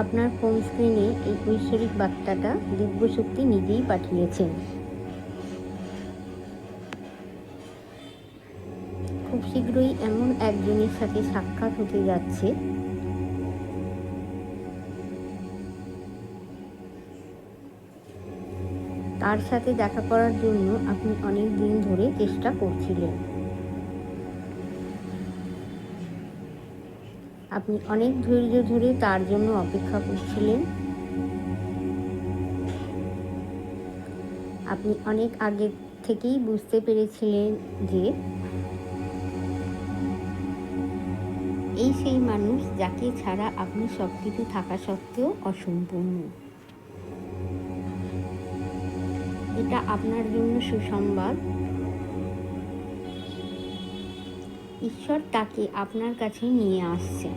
আপনার ফোন স্ক্রিনে এই ঐশ্বরিক বার্তাটা দিব্যশক্তি নিজেই পাঠিয়েছেন। খুব শীঘ্রই এমন একজনের সাথে সাক্ষাৎ হতে যাচ্ছে তার সাথে দেখা করার জন্য আপনি অনেক দিন ধরে চেষ্টা করছিলেন। আপনি অনেক ধৈর্য ধরে তার জন্য অপেক্ষা করছিলেন। আপনি অনেক আগে থেকেই বুঝতে পেরেছিলেন যে এই সেই মানুষ যাকে ছাড়া আপনি সবকিছু থাকা সত্ত্বেও অসম্পূর্ণ। এটা আপনার জন্য সুসংবাদ। ঈশ্বর তাকে আপনার কাছে নিয়ে আসছেন।